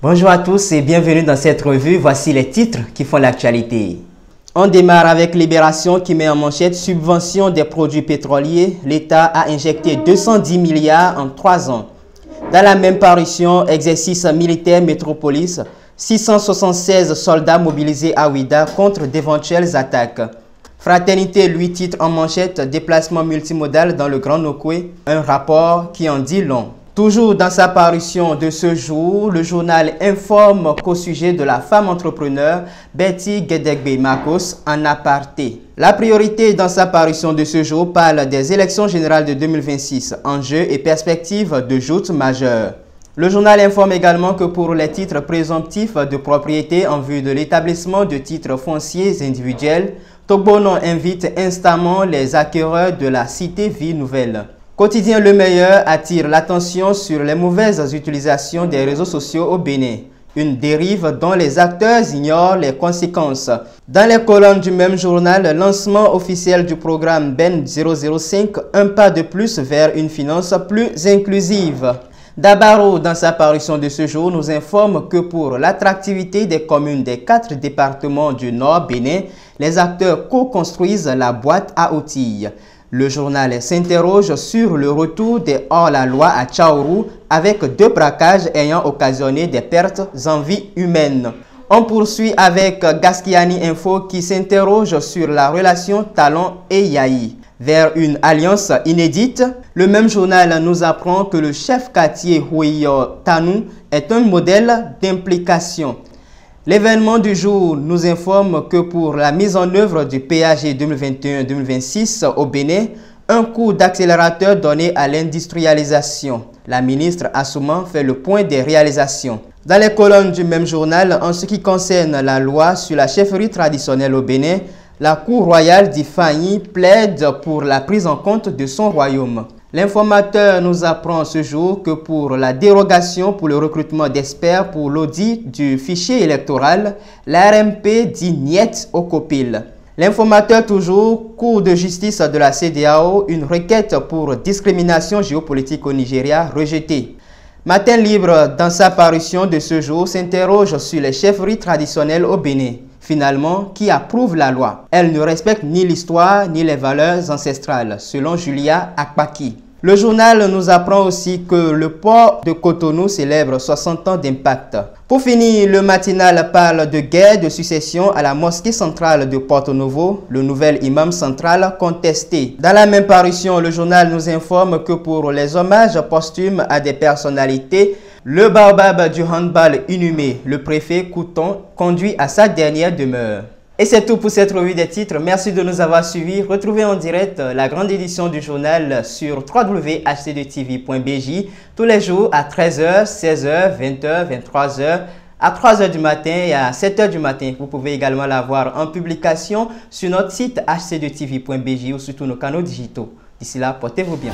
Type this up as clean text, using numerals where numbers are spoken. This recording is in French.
Bonjour à tous et bienvenue dans cette revue. Voici les titres qui font l'actualité. On démarre avec Libération qui met en manchette subvention des produits pétroliers. L'État a injecté 210 milliards en 3 ans. Dans la même parution, exercice militaire métropolis, 676 soldats mobilisés à Ouida contre d'éventuelles attaques. Fraternité lui titre en manchette déplacement multimodal dans le Grand Nokoué, un rapport qui en dit long. Toujours dans sa parution de ce jour, le journal informe qu'au sujet de la femme entrepreneur Betty Gedegbe Marcos en aparté. La priorité dans sa parution de ce jour parle des élections générales de 2026, enjeux et perspectives de joutes majeures. Le journal informe également que pour les titres présomptifs de propriété en vue de l'établissement de titres fonciers individuels, Togbonon invite instamment les acquéreurs de la cité Vie Nouvelle. Quotidien Le Meilleur attire l'attention sur les mauvaises utilisations des réseaux sociaux au Bénin. Une dérive dont les acteurs ignorent les conséquences. Dans les colonnes du même journal, lancement officiel du programme BEN 005, un pas de plus vers une finance plus inclusive. Dabaro, dans sa parution de ce jour, nous informe que pour l'attractivité des communes des 4 départements du Nord Bénin, les acteurs co-construisent la boîte à outils. Le journal s'interroge sur le retour des hors-la-loi à Tchaourou avec 2 braquages ayant occasionné des pertes en vie humaine. On poursuit avec Gaskiani Info qui s'interroge sur la relation Talon et Yahi. Vers une alliance inédite, le même journal nous apprend que le chef quartier Huiyo Tanou est un modèle d'implication. L'événement du jour nous informe que pour la mise en œuvre du PAG 2021-2026 au Bénin, un coup d'accélérateur donné à l'industrialisation. La ministre Assouman fait le point des réalisations. Dans les colonnes du même journal, en ce qui concerne la loi sur la chefferie traditionnelle au Bénin, la Cour royale d'Ifani plaide pour la prise en compte de son royaume. L'informateur nous apprend ce jour que pour la dérogation pour le recrutement d'experts pour l'audit du fichier électoral, l'ARMP dit niet au COPIL. L'informateur toujours, Cour de justice de la CEDEAO, une requête pour discrimination géopolitique au Nigeria rejetée. Matin Libre, dans sa parution de ce jour, s'interroge sur les chefferies traditionnelles au Bénin. Finalement, qui approuve la loi? Elle ne respecte ni l'histoire ni les valeurs ancestrales, selon Julia Akpaki. Le journal nous apprend aussi que le port de Cotonou célèbre 60 ans d'impact. Pour finir, le matinal parle de guerre de succession à la mosquée centrale de Porto Novo, le nouvel imam central contesté. Dans la même parution, le journal nous informe que pour les hommages posthumes à des personnalités, le baobab du handball inhumé, le préfet Couton, conduit à sa dernière demeure. Et c'est tout pour cette revue des titres. Merci de nous avoir suivis. Retrouvez en direct la grande édition du journal sur www.htdtv.bj tous les jours à 13h, 16h, 20h, 23h, à 3h du matin et à 7h du matin. Vous pouvez également la voir en publication sur notre site htdtv.bj ou sur tous nos canaux digitaux. D'ici là, portez-vous bien.